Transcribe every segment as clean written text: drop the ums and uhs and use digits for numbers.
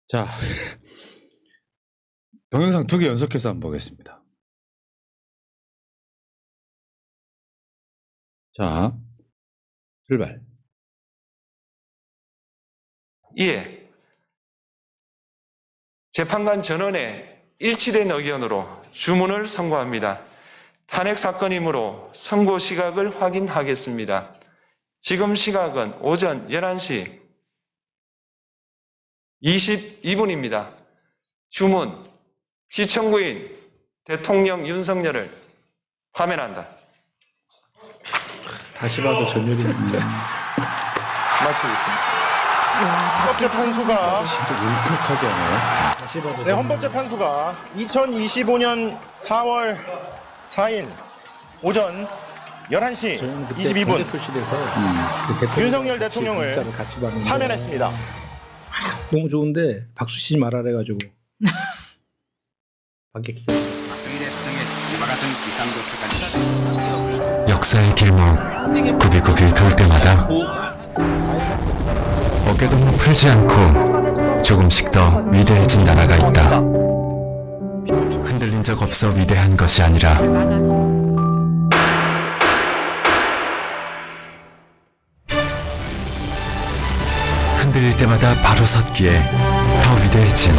자, 동영상 2개 연속해서 한번 보겠습니다. 자, 출발. 이에 재판관 전원의 일치된 의견으로 주문을 선고합니다. 탄핵 사건이므로 선고 시각을 확인하겠습니다. 지금 시각은 오전 11시 22분입니다. 주문, 피청구인 대통령 윤석열을 파면한다. 다시 봐도 전율입니다. 마치겠습니다. 헌법재판소가 진짜 울컥하지 않아요? 다시 봐도 네, 헌법재판소가 2025년 4월 4일 오전 11시 22분 윤석열 대통령을 같이 봤는데 파면했습니다. 너무 좋은데 박수 치지 말아라 해가지고 밖에 기자. 역사의 길목 굽이굽이 돌 때마다 어깨동무 풀지 않고 조금씩 더 위대해진 나라가 있다. 흔들린 적 없어 위대한 것이 아니라 흔들릴 때마다 바로 섰기에 더 위대해진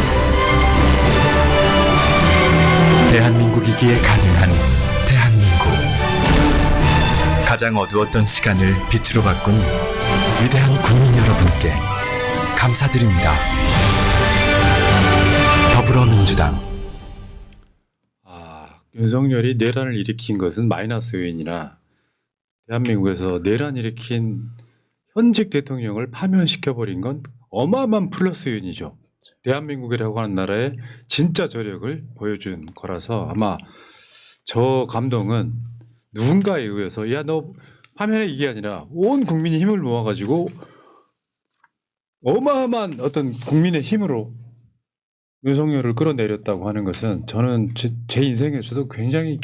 대한민국이기에 가능한 대한민국. 가장 어두웠던 시간을 빛으로 바꾼 위대한 국민 여러분께 감사드립니다. 더불어민주당. 윤석열이 내란을 일으킨 것은 마이너스 요인이나 대한민국에서 내란 일으킨 현직 대통령을 파면시켜버린 건 어마어마한 플러스 요인이죠. 대한민국이라고 하는 나라의 진짜 저력을 보여준 거라서 아마 저 감동은 누군가에 의해서 야 너 파면해 이게 아니라 온 국민이 힘을 모아가지고 어마어마한 어떤 국민의 힘으로 윤석열을 끌어내렸다고 하는 것은 저는 제 인생에서도 굉장히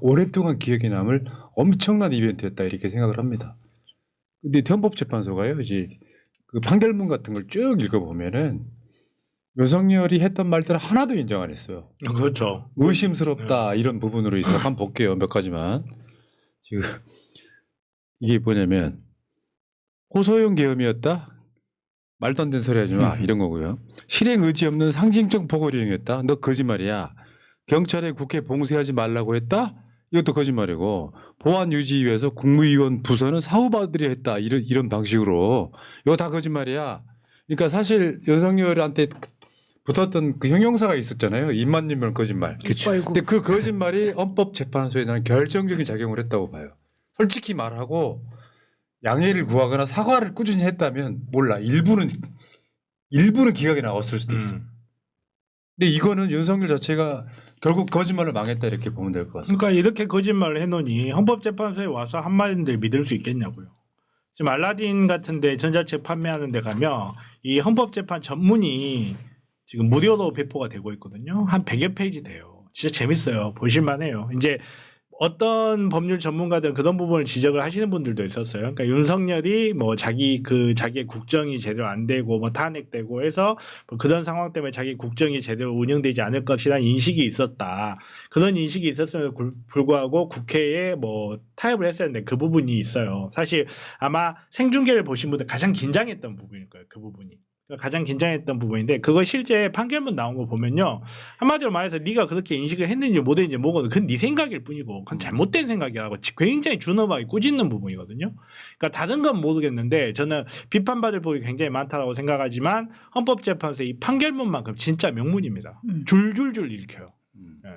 오랫동안 기억에 남을 엄청난 이벤트였다 이렇게 생각을 합니다. 근데 헌법재판소가요 이제 그 판결문 같은 걸 쭉 읽어보면은 윤석열이 했던 말들은 하나도 인정 안 했어요. 그렇죠. 의심스럽다 이런 부분으로 있어 한번 볼게요 몇 가지만. 지금 이게 뭐냐면 호소용 계엄이었다. 말도 안 되는 소리 하지 마 이런 거고요. 실행 의지 없는 상징적 보고를 이용했다. 너 거짓말이야. 경찰에 국회 봉쇄하지 말라고 했다. 이것도 거짓말이고 보안 유지 위해서 국무위원 부서는 사후받으려 했다. 이런 방식으로 이거 다 거짓말이야. 그러니까 사실 윤석열한테 붙었던 그 형용사가 있었잖아요. 입만 열면 거짓말. 그렇죠. 근데 그 거짓말이 헌법재판소에 나는 결정적인 작용을 했다고 봐요. 솔직히 말하고 양해를 구하거나 사과를 꾸준히 했다면 몰라 일부는 기각이 나왔을 수도 있어. 근데 이거는 윤석열 자체가 결국 거짓말로 망했다 이렇게 보면 될 것 같습니다. 그러니까 이렇게 거짓말을 해놓으니 헌법재판소에 와서 한마디들 믿을 수 있겠냐고요. 지금 알라딘 같은데 전자책 판매하는 데 가면 이 헌법재판 전문이 지금 무료로 배포가 되고 있거든요. 한 100여 페이지 돼요. 진짜 재밌어요. 보실만해요. 이제 어떤 법률 전문가들은 그런 부분을 지적을 하시는 분들도 있었어요. 그러니까 윤석열이 뭐 자기의 국정이 제대로 안 되고 뭐 탄핵되고 해서 뭐 그런 상황 때문에 자기 국정이 제대로 운영되지 않을 것이라는 인식이 있었다. 그런 인식이 있었음에도 불구하고 국회에 뭐 타협을 했었는데 그 부분이 있어요. 사실 아마 생중계를 보신 분들 가장 긴장했던 부분일 거예요. 그 부분이. 가장 긴장했던 부분인데 그거 실제 판결문 나온 거 보면요 한마디로 말해서 네가 그렇게 인식을 했는지 못했는지 뭐건 그건 네 생각일 뿐이고 그건 잘못된 생각이라고 굉장히 준엄하게 꾸짖는 부분이거든요. 그러니까 다른 건 모르겠는데 저는 비판받을 부분이 굉장히 많다고 생각하지만 헌법재판소의 이 판결문만큼 진짜 명문입니다. 줄줄줄 읽혀요. 네.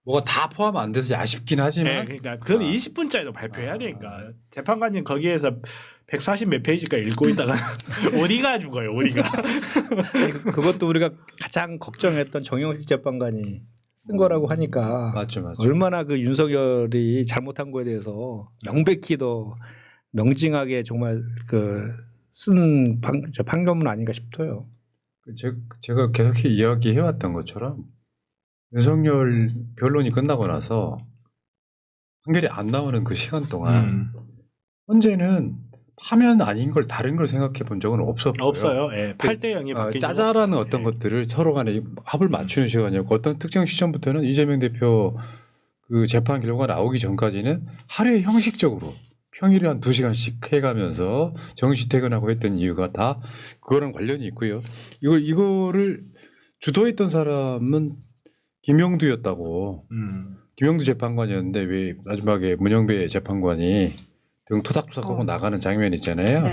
뭐가 다 포함 안 돼서 아쉽긴 하지만 네, 그러니까 그건 20분짜리도 발표해야 되니까 재판관님 거기에서 140 몇 페이지까지 읽고 있다가 어디가 죽어요, 어디가. 그것도 우리가 가장 걱정했던 정영식 재판관이 쓴 거라고 하니까 맞죠. 얼마나 그 윤석열이 잘못한 거에 대해서 명백히 더 명징하게 정말 그 쓴 판결문 아닌가 싶어요. 제가 계속 이야기해왔던 것처럼 윤석열 변론이 끝나고 나서 판결이 안 나오는 그 시간 동안 현재는 파면 아닌 걸 다른 걸 생각해 본 적은 없었고요. 없어요. 예. 8대 0이 바뀐 적은 짜잘하는 없어요. 어떤 예. 것들을 서로 간에 합을 맞추는 시간이었고 어떤 특정 시점부터는 이재명 대표 그 재판 결과가 나오기 전까지는 하루에 형식적으로 평일에 한 2시간씩 해가면서 정시 퇴근하고 했던 이유가 다 그거랑 관련이 있고요. 이거를 주도했던 사람은 김영두였다고. 김영두 재판관이었는데 왜 마지막에 문영배 재판관이 등 토닥토닥하고 나가는 장면 있잖아요.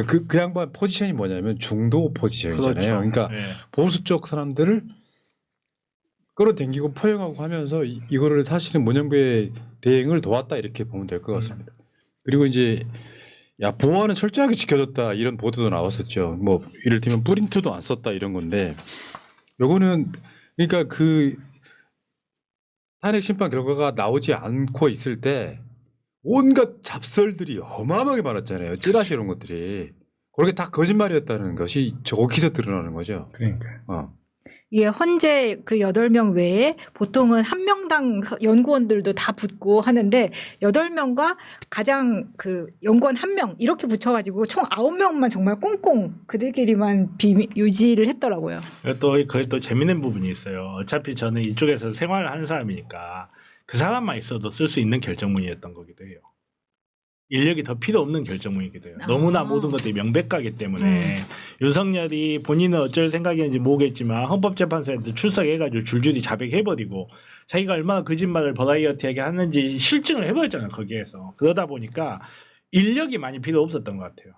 그 양반 포지션이 뭐냐면 중도 포지션이잖아요. 그렇죠. 그러니까 예. 보수 쪽 사람들을 끌어당기고 포용하고 하면서 이거를 사실은 문영배 대행을 도왔다 이렇게 보면 될 것 같습니다. 그리고 이제 야 보안은 철저하게 지켜줬다 이런 보도도 나왔었죠. 뭐 이를테면 프린트도 안 썼다 이런 건데 요거는 그러니까 그 탄핵 심판 결과가 나오지 않고 있을 때 온갖 잡설들이 어마어마하게 많았잖아요. 찌라시 이런 것들이. 그게 다 거짓말이었다는 것이 저기서 드러나는 거죠. 그러니까. 이게 헌재 그 8명 외에 보통은 한 명당 연구원들도 다 붙고 하는데 8명과 가장 그 연구원 1명 이렇게 붙여가지고 총 9명만 정말 꽁꽁 그들끼리만 유지를 했더라고요. 그게 또 재밌는 부분이 있어요. 어차피 저는 이쪽에서 생활을 하는 사람이니까 그 사람만 있어도 쓸 수 있는 결정문이었던 거기도 해요. 인력이 더 필요 없는 결정문이기도 해요. 너무나 모든 것들이 명백하기 때문에 윤석열이 본인은 어쩔 생각이었는지 모르겠지만 헌법재판소에 출석해가지고 줄줄이 자백해버리고 자기가 얼마나 거짓말을 버라이어티하게 하는지 실증을 해버렸잖아요. 거기에서. 그러다 보니까 인력이 많이 필요 없었던 것 같아요.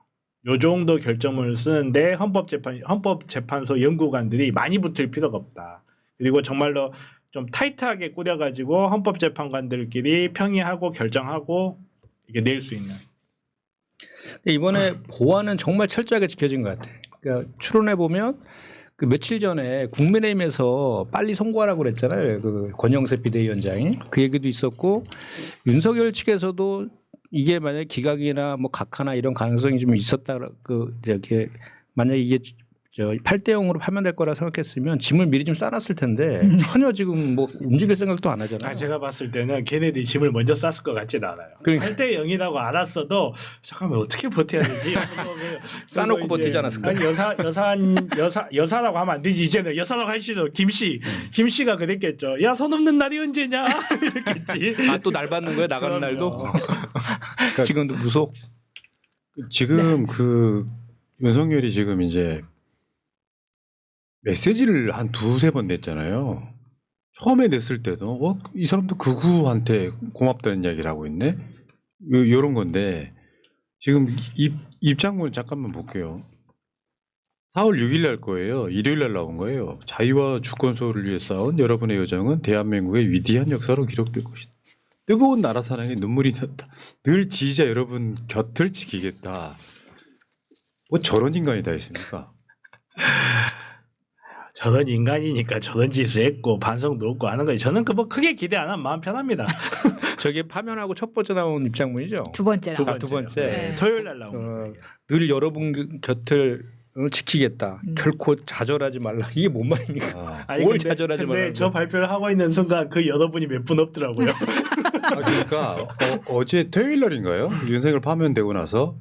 요 정도 결정문을 쓰는데 헌법재판소 연구관들이 많이 붙을 필요가 없다. 그리고 정말로 좀 타이트하게 꾸려가지고 헌법재판관들끼리 평의하고 결정하고 이게 낼 수 있는. 이번에 보안은 정말 철저하게 지켜진 것 같아요. 그러니까 추론해 보면 그 며칠 전에 국민의힘에서 빨리 선고하라고 그랬잖아요. 그 권영세 비대위원장이 그 얘기도 있었고 윤석열 측에서도 이게 만약 기각이나 뭐 각하나 이런 가능성이 좀 있었다. 그 이렇게 만약 이게 8대 0으로 파면될 거라 생각했으면 짐을 미리 좀 싸놨을 텐데 전혀 지금 뭐 움직일 생각도 안 하잖아요. 제가 봤을 때는 걔네들이 짐을 먼저 쌌을 것 같지는 않아요. 그러니까. 8대 0이라고 알았어도 잠깐만 어떻게 버텨야 되지? 싸놓고 버티지 않았을까? 아니 여사라고 하면 안 되지. 이제는 여사라고 할 시도 김씨가 그랬겠죠. 야 선 없는 날이 언제냐 이랬겠지. 아 또 날 받는 거야 나가는 그럼요. 날도. 지금도 무속. 지금 그 윤석열이 지금 이제 메시지를 한 2-3번 냈잖아요. 처음에 냈을 때도 이 사람도 극우한테 고맙다는 이야기를 하고 있네. 이런 건데 지금 입장문 잠깐만 볼게요. 4월 6일 날 거예요. 일요일 날 나온 거예요. 자유와 주권 소유를 위해 싸운 여러분의 여정은 대한민국의 위대한 역사로 기록될 것이다. 뜨거운 나라 사랑에 눈물이 났다. 늘 지지자 여러분 곁을 지키겠다. 뭐 저런 인간이 다 있습니까? 저런 인간이니까 저런 짓을 했고 반성도 없고 하는 거지. 저는 그거 크게 기대 안 하면 마음 편합니다. 저게 파면하고 첫 번째 나온 입장문이죠. 두 번째. 두 번째. 네. 토요일 날 나온 거예요. 늘 여러분 곁을 지키겠다. 결코 좌절하지 말라. 이게 뭔 말입니까? 근데 뭘 좌절하지 말라. 저 발표를 하고 있는 순간 그 여러분이 몇 분 없더라고요. 그러니까 어제 토요일 날인가요? 윤석열 파면되고 나서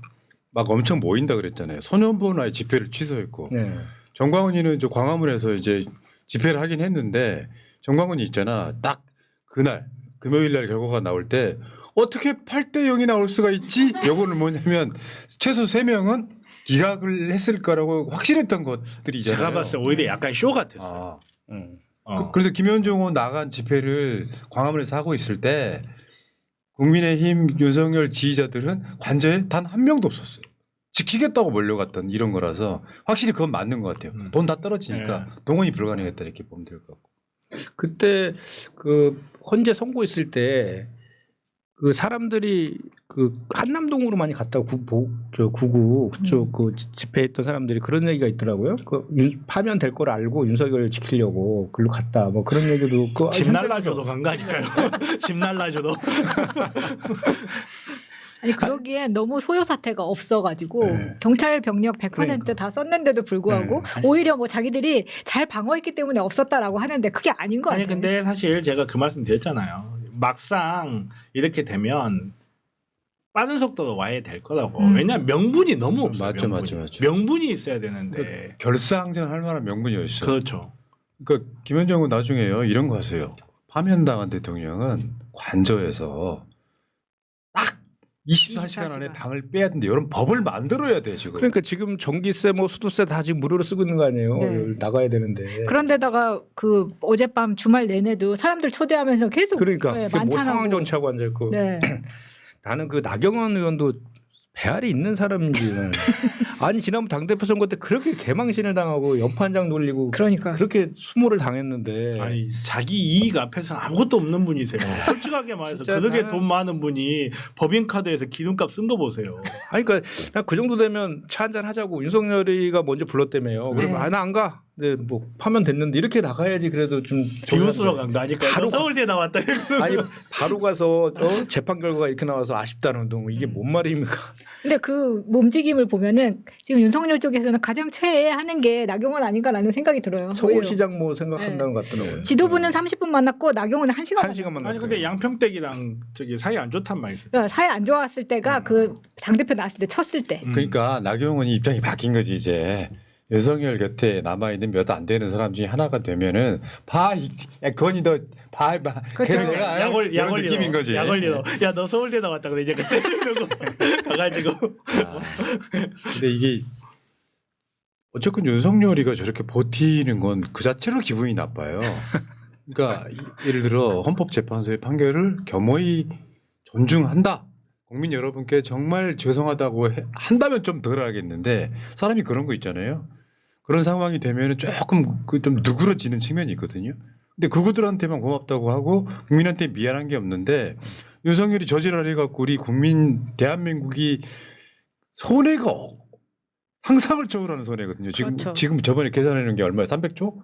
막 엄청 모인다 그랬잖아요. 소년본화의 집회를 취소했고 네. 정광훈이는 저 광화문에서 이제 집회를 하긴 했는데 정광훈이 있잖아. 딱 그날 금요일 날 결과가 나올 때 어떻게 8대 0이 나올 수가 있지? 요거는 뭐냐면 최소 3명은 기각을 했을 거라고 확실했던 것들이잖아요. 제가 봤을 때 오히려 약간 쇼 같았어요. 그래서 김현종은 나간 집회를 광화문에서 하고 있을 때 국민의힘 윤석열 지지자들은 관저에 단 한 명도 없었어요. 지키겠다고 몰려갔던 이런 거라서 확실히 그건 맞는 것 같아요. 돈 다 떨어지니까 동원이 불가능했다 이렇게 보면 될 것 같고. 그때 그 헌재 선고했을 때 그 사람들이 그 한남동으로 많이 갔다고 구구 그쪽 그 집회했던 사람들이 그런 얘기가 있더라고요. 그 파면 될 걸 알고 윤석열을 지키려고 글로 갔다. 뭐 그런 얘기도 집 날라줘도 간 거니까요. 집 날라줘도. 아니 그러기엔 너무 소요 사태가 없어가지고 경찰 병력 100% 다 썼는데도 불구하고 오히려 뭐 자기들이 잘 방어했기 때문에 없었다라고 하는데 그게 아닌 거 같아요. 근데 사실 제가 그 말씀 드렸잖아요. 막상 이렇게 되면 빠른 속도로 와야 될 거라고. 왜냐하면 명분이 너무 없어요. 맞죠, 명분이. 맞죠. 명분이 있어야 되는데. 결사항전할 만한 명분이었어요. 그렇죠. 그러니까 김현정은 나중에요 이런 거 하세요. 파면당한 대통령은 관저에서 딱 24시간 안에 24시간. 방을 빼야 되는데 이런 법을 만들어야 돼 지금. 그러니까 지금 전기세 뭐 수도세 다 지금 무료로 쓰고 있는 거 아니에요. 네. 나가야 되는데. 그런데다가 그 어젯밤 주말 내내도 사람들 초대하면서 계속 그러니까 네, 그게 뭐 만찬하고. 상황 정치하고 앉아 있고. 네. 나는 그 나경원 의원도 배알이 있는 사람인지. 아니 지난번 당대표 선거 때 그렇게 개망신을 당하고 연판장 돌리고 그러니까. 그렇게 수모를 당했는데. 아니 자기 이익 앞에서는 아무것도 없는 분이세요. 솔직하게 말해서 진짜 그렇게 나는- 돈 많은 분이 법인카드에서 기름값 쓴 거 보세요. 아니 그러니까 나 그 정도 되면 차 한잔 하자고 윤석열이가 먼저 불렀다며요. 그러면 네. 아 나 안 가. 근데 뭐 파면 됐는데 이렇게 나가야지 그래도 좀 비웃으러 간 거 아니까. 바로 서울대 나왔다. 아니 바로 가서 재판 결과가 이렇게 나와서 아쉽다는 동 이게 뭔 말입니까? 근데 그 움직임을 보면은 지금 윤석열 쪽에서는 가장 최애하는 게 나경원 아닌가라는 생각이 들어요. 서울시장 뭐 생각한다는 것 같더라고요. 지도부는 30분 만났고 나경원은 1시간 한 시간만 아니 근데 양평댁이랑 저기 사이 안 좋단 말이죠. 그러니까 사이 안 좋았을 때가 그 당대표 나왔을 때 쳤을 때. 그러니까 나경원이 입장이 바뀐 거지 이제. 윤석열 곁에 남아있는 몇 안 되는 사람 중에 하나가 되면은 건이 너봐 그렇죠. 이런 느낌인 거지. 약 올리러. 야 너 서울대 나왔다 그래 이제 그때 이러고 가가지고. 아, 근데 이게 어쨌건 윤석열이가 저렇게 버티는 건 그 자체로 기분이 나빠요. 그러니까 예를 들어 헌법재판소의 판결을 겸허히 존중한다. 국민 여러분께 정말 죄송하다고 한다면 좀 덜 하겠는데 사람이 그런 거 있잖아요. 그런 상황이 되면은 조금 좀 누그러지는 측면이 있거든요. 근데 그분들한테만 고맙다고 하고 국민한테 미안한 게 없는데 윤석열이 저지랄 해갖고 우리 국민 대한민국이 손해가 상상을 초월하는 손해거든요. 지금 그렇죠. 지금 저번에 계산해놓은 게 얼마예요? 300조?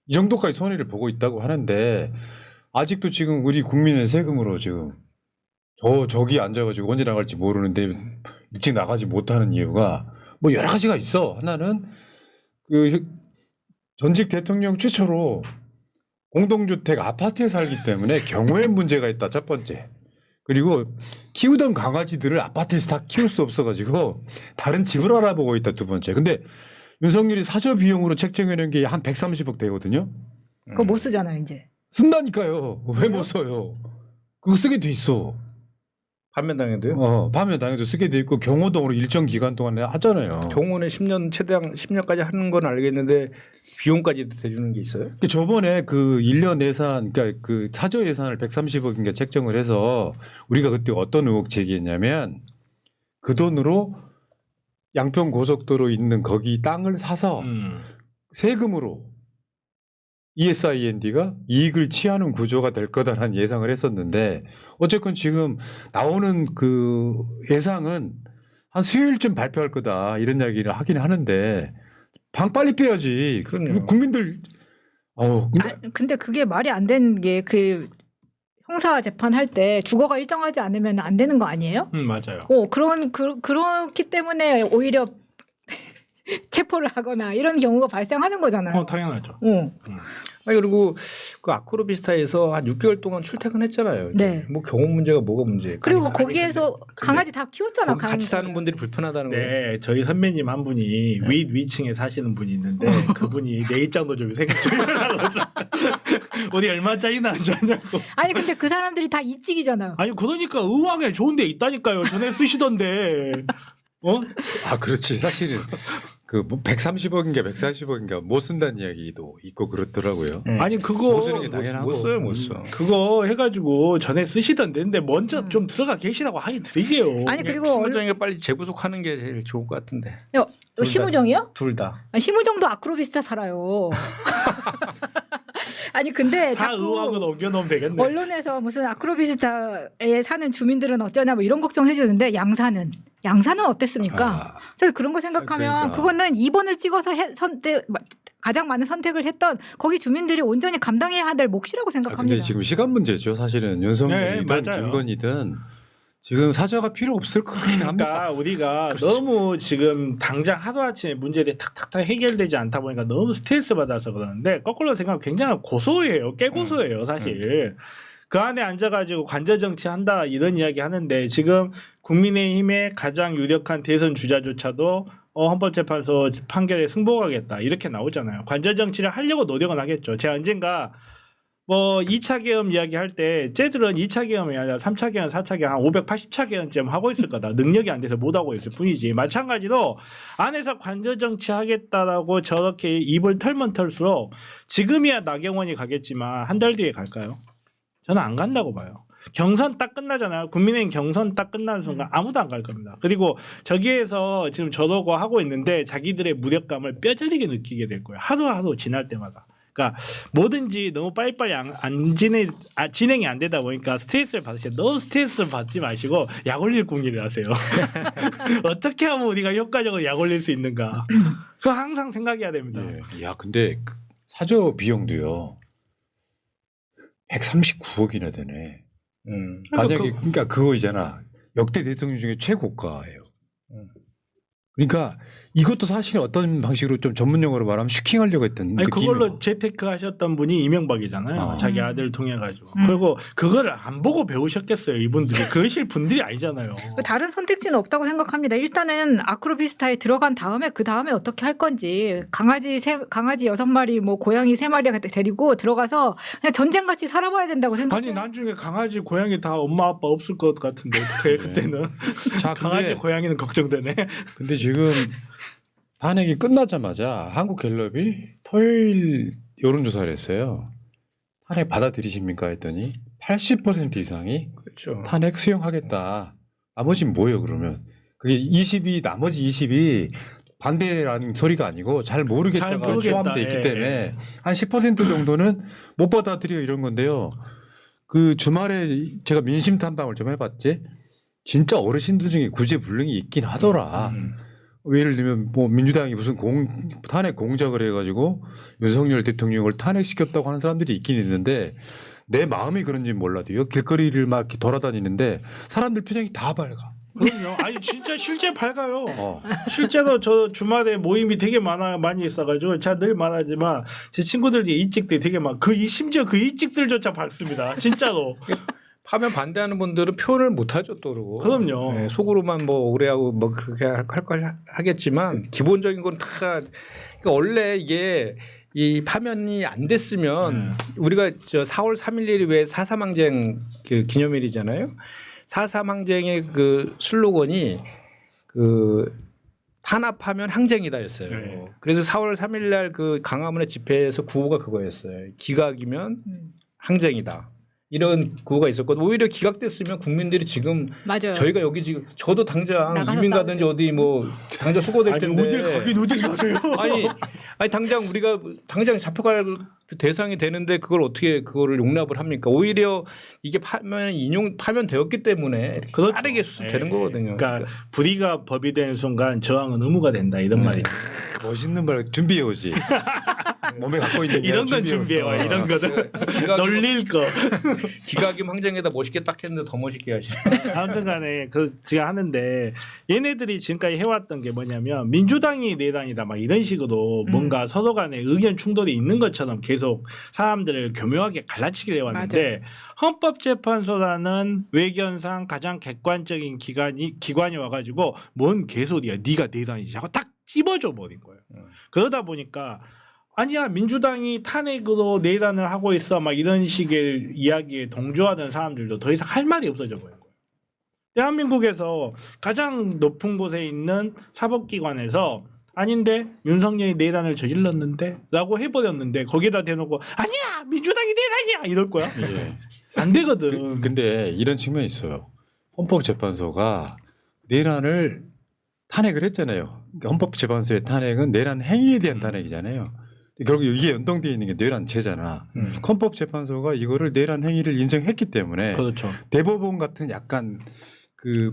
이 정도까지 손해를 보고 있다고 하는데 아직도 지금 우리 국민의 세금으로 지금 저기 앉아가지고 언제 나갈지 모르는데 일찍 나가지 못하는 이유가 뭐 여러 가지가 있어. 하나는 그 전직 대통령 최초로 공동주택 아파트에 살기 때문에 경호의 문제가 있다. 첫 번째. 그리고 키우던 강아지들을 아파트에서 다 키울 수 없어가지고 다른 집을 알아보고 있다. 두 번째. 근데 윤석열이 사저 비용으로 책정해놓은 게 한 130억 되거든요. 그거 못 쓰잖아요 이제. 쓴다니까요. 왜 못 써요? 그거 쓰게 돼 있어. 판면당해도요? 밤에 당해도 쓰게 돼 있고 경호동으로 일정 기간 동안 하잖아요. 경호는 10년 최대한 10년까지 하는 건 알겠는데 비용까지도 대주는 게 있어요? 그 저번에 그 1년 예산, 그러니까 그 사저 예산을 130억인가 책정을 해서 우리가 그때 어떤 의혹 제기했냐면 그 돈으로 양평 고속도로 있는 거기 땅을 사서 세금으로 ESIND가 이익을 취하는 구조가 될 거다라는 예상을 했었는데 어쨌건 지금 나오는 그 예상은 한 수요일쯤 발표할 거다 이런 이야기를 하긴 하는데 방 빨리 빼야지. 그럼요. 국민들 근데 그게 말이 안 되는 게 그 형사 재판할 때 주거가 일정하지 않으면 안 되는 거 아니에요? 맞아요. 그렇기 때문에 오히려 체포를 하거나 이런 경우가 발생하는 거잖아요. 당연하죠. 아니 그리고 그 아크로비스타에서 한 6개월 동안 출퇴근했잖아요. 네. 뭐 경호 문제가 뭐가 문제예요? 그리고 아니, 거기에서 근데 강아지 다 키웠잖아. 거기 같이 사는 분들이 불편하다는 거예요. 네, 저희 선배님 한 분이 위층에 사시는 분이 있는데 그분이 내 입장도 좀 생각 좀 해달라고. 우리 얼마 짜리나 안 줬냐고. 아니 근데 그 사람들이 다 이직이잖아요. 아니 그러니까 의왕에 좋은 데 있다니까요. 전에 쓰시던데. 그렇지. 사실은 그 뭐 130억인가 140억인가 못 쓴다는 이야기도 있고 그렇더라고요. 아니 그거 못 쓰는 게 당연하고. 못 써요, 못 써. 그거 해가지고 전에 쓰시던데 근데 먼저 좀 들어가 계시라고 하긴 드리게요. 아니 그리고 심우정이가 빨리 재구속하는 게 제일 좋을 것 같은데. 심우정이요? 둘 다. 심우정도 아크로비스타 살아요. 아니 근데 다 자꾸 의왕은 옮겨놓으면 되겠네. 언론에서 무슨 아크로비스타에 사는 주민들은 어쩌냐 뭐 이런 걱정해 주는데 양산은 어땠습니까? 저는 그런 거 생각하면 그러니까. 그거는 2번을 찍어서 가장 많은 선택을 했던 거기 주민들이 온전히 감당해야 될 몫이라고 생각합니다. 근데 지금 시간 문제죠. 사실은 윤석열이든 맞아요. 김건희든 지금 사저가 필요 없을 것 같긴 합니다. 그러니까 우리가 너무 지금 당장 하루아침에 문제들이 탁탁탁 해결되지 않다 보니까 너무 스트레스 받아서 그러는데 거꾸로 생각하면 굉장히 고소해요. 깨고소해요 사실. 그 안에 앉아가지고 관저 정치한다 이런 이야기 하는데 지금 국민의힘의 가장 유력한 대선 주자조차도 헌법재판소 판결에 승복하겠다 이렇게 나오잖아요. 관저 정치를 하려고 노력은 하겠죠. 제가 언젠가 뭐 2차 계엄 이야기할 때 쟤들은 2차 계엄이 아니라 3차 계엄, 4차 계엄 한 580차 계엄쯤 하고 있을 거다. 능력이 안 돼서 못 하고 있을 뿐이지. 마찬가지로 안에서 관저 정치 하겠다라고 저렇게 입을 털면 털수록 지금이야 나경원이 가겠지만 한 달 뒤에 갈까요? 저는 안 간다고 봐요. 경선 딱 끝나잖아요. 국민의힘 경선 딱 끝나는 순간 아무도 안 갈 겁니다. 그리고 저기에서 지금 저러고 하고 있는데 자기들의 무력감을 뼈저리게 느끼게 될 거예요. 하루 지날 때마다. 그러니까 뭐든지 너무 빨리빨리 진행이 안 되다 보니까 스트레스를 받으세요. 너무 스트레스를 받지 마시고 약 올릴 궁리를 하세요. 어떻게 하면 우리가 효과적으로 약 올릴 수 있는가. 그거 항상 생각해야 됩니다. 예. 야, 근데 그 사저 비용도요. 139억이나 되네. 만약에 그러니까 그거이잖아. 역대 대통령 중에 최고가예요. 그러니까 이것도 사실 어떤 방식으로 좀 전문 용어로 말하면 슈킹하려고 했던 아니, 그 그걸로 기묘. 재테크 하셨던 분이 이명박이잖아요. 아. 자기 아들 통해 가지고. 그리고 그거를 안 보고 배우셨겠어요. 이분들이. 그러실 분들이 아니잖아요. 다른 선택지는 없다고 생각합니다. 일단은 아크로비스타에 들어간 다음에 그 다음에 어떻게 할 건지 강아지 6마리 뭐 고양이 3마리 데리고 들어가서 그냥 전쟁같이 살아봐야 된다고 생각해요. 아니 나중에 강아지 고양이 다 엄마 아빠 없을 것 같은데 어떡해 그때는. 자, 강아지 고양이는 걱정되네. 근데 지금 탄핵이 끝나자마자 한국갤럽이 토요일 여론조사를 했어요. 탄핵 받아들이십니까 했더니 80% 이상이 그렇죠. 탄핵 수용하겠다. 나머지는 뭐예요 그러면? 그게 나머지 20이 반대라는 소리가 아니고 잘 모르겠다가 잘 모르겠다. 포함되어 있기 예, 때문에 예. 한 10% 정도는 못 받아들여 이런 건데요. 그 주말에 제가 민심 탐방을 좀 해봤지. 진짜 어르신들 중에 구제불능이 있긴 하더라. 예를 들면 뭐 민주당이 무슨 탄핵 공작을 해가지고 윤석열 대통령을 탄핵시켰다고 하는 사람들이 있긴 있는데 내 마음이 그런지 몰라도요. 길거리를 막 이렇게 돌아다니는데 사람들 표정이 다 밝아. 그럼요. 아니 진짜 실제 밝아요. 어. 실제로 저 주말에 모임이 되게 많이 있어가지고 제가 늘 말하지만 제 친구들이 일찍들이 되게 심지어 그 일찍들조차 밝습니다. 진짜로. 파면 반대하는 분들은 표현을 못하죠 또 그러고. 그럼요. 네, 속으로만 뭐 오래하고 뭐 그렇게 할 걸 하겠지만 기본적인 건 다 그러니까 원래 이게 이 파면이 안 됐으면 우리가 저 4월 3일이 왜 4.3 항쟁 그 기념일이잖아요. 4.3 항쟁의 그 슬로건이 그 탄압하면 항쟁이다였어요. 네. 그래서 4월 3일 날 그 강화문의 집회에서 구호가 그거였어요. 기각이면 항쟁이다. 이런 구호가 있었거든요. 오히려 기각됐으면 국민들이 지금 맞아요. 저희가 여기 지금 저도 당장 나가서 이민 가든지 싸우죠. 어디 뭐 당장 수고될 아니 텐데 어딜 가긴 어딜 가세요. 아니 당장 우리가 당장 잡혀갈 대상이 되는데 그걸 어떻게 그거를 용납을 합니까? 오히려 이게 파면되었기 때문에 그렇죠. 빠르게 수습되는 예. 거거든요. 그러니까 불의가 법이 되는 순간 저항은 의무가 된다 이런 말이. 멋있는 말 준비해 오지. 몸에 갖고 있는 이런 건 준비해 와. 이런 거는 놀릴 거. 기각임 항쟁에다 멋있게 딱 했는데 더 멋있게 하시네. 아무튼간에 그 제가 하는데 얘네들이 지금까지 해왔던 게 뭐냐면 민주당이 내당이다 막 이런 식으로 뭔가 서로 간에 의견 충돌이 있는 것처럼 계속 사람들을 교묘하게 갈라치기를 해왔는데 헌법재판소라는 외견상 가장 객관적인 기관이 와가지고 뭔 개소리야 네가 내당이지 하고 딱 찝어줘 버린 거예요. 그러다 보니까 아니야 민주당이 탄핵으로 내란을 하고 있어 막 이런 식의 이야기에 동조하던 사람들도 더 이상 할 말이 없어져 버린 거예요. 대한민국에서 가장 높은 곳에 있는 사법기관에서 아닌데 윤석열이 내란을 저질렀는데 라고 해버렸는데 거기다 대놓고 아니야 민주당이 내란이야 이럴 거야. 예. 안 되거든. 근데 이런 측면이 있어요. 헌법재판소가 내란을 탄핵을 했잖아요. 그러니까 헌법재판소의 탄핵은 내란 행위에 대한 탄핵이잖아요. 결국 이게 연동되어 있는 게 내란죄잖아. 헌법재판소가 이거를 내란 행위를 인정했기 때문에 그렇죠. 대법원 같은 약간 그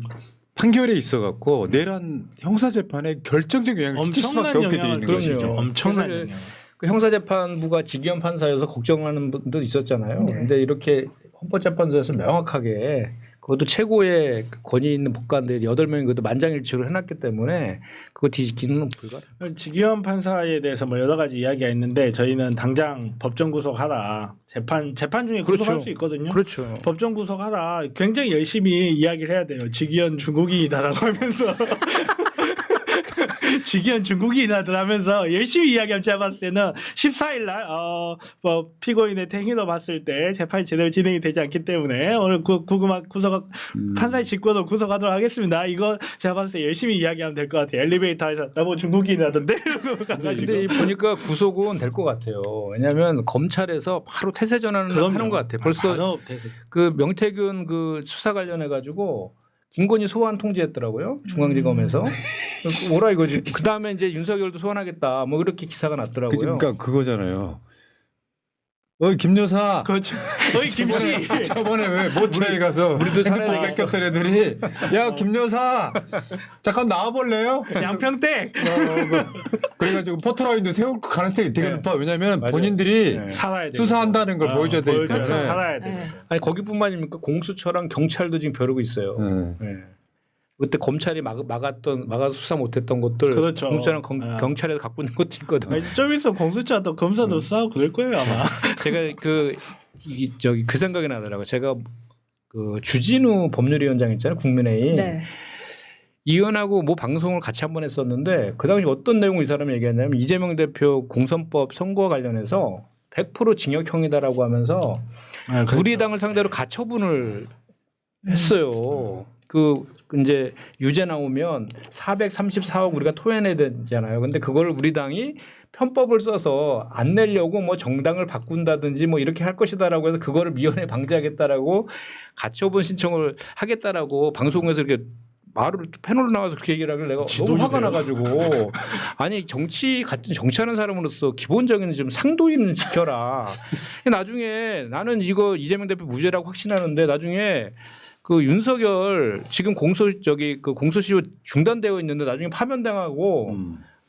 판결에 있어갖고 내란 형사재판에 결정적 영향을 끼칠 수밖에 없게 되어 있는 그럼요. 것이죠. 엄청난 그래서 영향. 그 형사재판부가 직위원 판사여서 걱정하는 분도 있었잖아요. 네. 근데 이렇게 헌법재판소에서 명확하게 그것도 최고의 권위 있는 법관들이 8명이 그것도 만장일치로 해놨기 때문에 그거 뒤집기는 불가능. 지기현 판사에 대해서 뭐 여러 가지 이야기가 있는데 저희는 당장 법정 구속하라. 재판 중에 구속할 그렇죠. 수 있거든요. 그렇죠. 법정 구속하라. 굉장히 열심히 이야기를 해야 돼요. 지기현 중국인이다라고 하면서. 지기현 중국인이라들 하면서 열심히 이야기하면 제가 봤을 때는 14일 날 뭐 피고인의 행위로 봤을 때 재판이 제대로 진행이 되지 않기 때문에 오늘 판사의 직권으로 구속하도록 하겠습니다. 이거 제가 봤을 때 열심히 이야기하면 될 것 같아요. 엘리베이터에서 나 뭐 중국인이라던데. 근데 보니까 구속은 될 것 같아요. 왜냐하면 검찰에서 바로 태세 전환을 하는 것 같아요. 벌써 그 명태균 그 수사 관련해 가지고 김건희 소환 통지했더라고요. 중앙지검에서. 뭐라 이거지. 그 다음에 이제 윤석열도 소환하겠다. 뭐 이렇게 기사가 났더라고요. 그러니까 그거잖아요. 김 여사. 그렇죠. 어이 김씨. 저번에 왜 모처에 가서 우리도 살아야 핸드폰 뺏겼던 애들이 야 김 여사 잠깐 나와볼래요? 양평댁. 그래가지고 포토라인도 세울 가능성이 되게 높아. 왜냐하면 맞아요. 본인들이 살아야 돼. 수사한다는 걸 보여줘야 되기 때문에. 살아야 돼. 네. 아니 거기뿐만 아닙니까 공수처랑 경찰도 지금 벼르고 있어요. 네. 그때 검찰이 막아 수사 못했던 것들 그렇죠. 공수처랑 경찰에서 갖고 있는 것도 있거든요. 아니, 좀 있으면 공수처 또 검사도 싸우고 그럴 거예요 아마. 제가 그 생각이 나더라고요. 제가 그 주진우 법률위원장 있잖아요, 국민의힘. 네. 이 의원하고 뭐 방송을 같이 한번 했었는데 그 당시 어떤 내용을 이 사람이 얘기했냐면 이재명 대표 공선법 선거와 관련해서 100% 징역형이다라고 하면서 우리 당을 상대로 가처분을 했어요. 그 이제 유죄 나오면 434억 우리가 토해내야 되잖아요. 근데 그걸 우리 당이 편법을 써서 안 내려고 뭐 정당을 바꾼다든지 뭐 이렇게 할 것이다라고 해서 그거를 미연에 방지하겠다라고 가처분 신청을 하겠다라고 방송에서 이렇게 말을 패널로 나와서 그렇게 얘기를 하길래 내가 너무 화가 나가지고 아니 정치하는 사람으로서 기본적인 좀 상도인은 지켜라. 나중에 나는 이재명 대표 무죄라고 확신하는데 나중에 그 윤석열 지금 공소시효 중단되어 있는데 나중에 파면당하고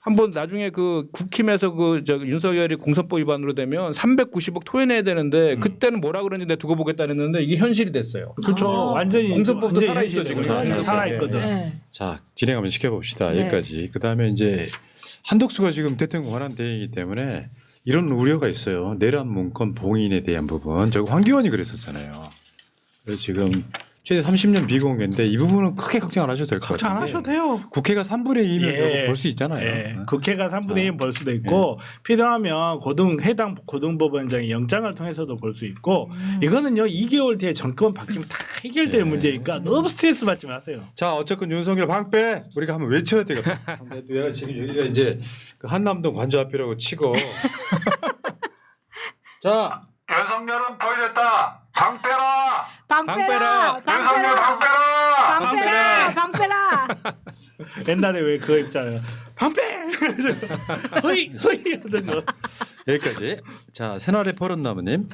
한번 나중에 그 국힘에서 윤석열이 공선법 위반으로 되면 390억 토해내야 되는데 그때는 뭐라 그러는지 내가 두고 보겠다 했는데 이게 현실이 됐어요. 그렇죠. 완전히 공선법도 살아있어 지금. 살아있거든. 네. 자 진행 한번 시켜봅시다. 네. 여기까지. 그다음에 이제 한덕수가 지금 대통령 권한 대행이기 때문에 이런 우려가 있어요. 내란 문건 봉인에 대한 부분. 저거 황교안이 그랬었잖아요. 그래서 지금 최대 30년 비공개인데 이 부분은 크게 걱정 안 하셔도 될 것 걱정 같아요. 안 하셔도 돼요. 국회가 3분의 2면 예. 저거 볼 수 있잖아요. 예. 국회가 3분의 1 볼 수도 있고 필요하면 해당 고등법원장이 영장을 통해서도 볼 수 있고 이거는요 2개월 뒤에 정권 바뀌면 다 해결될 문제니까 너무 스트레스 받지 마세요. 자 어쨌건 윤석열 방패 우리가 한번 외쳐야 되겠다. 내가 지금 여기가 이제 그 한남동 관저 앞이라고 치고 자 윤석열은 보여줬다. 방패라. 방패라. 윤석열 방패라. 방패라. 방패라. 옛날에 왜 그거 있잖아요. 방패. 소리 하던 거. 여기까지. 자 새날의 버릇나무님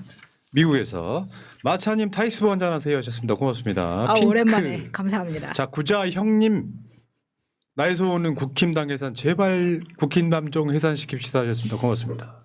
미국에서 마차님 타이스보 한잔하세요 하셨습니다. 고맙습니다. 아 핑크. 오랜만에 감사합니다. 자 구자 형님 나에서 오는 국힘당 해산 제발 국힘당 좀 해산시킵시다 하셨습니다. 고맙습니다.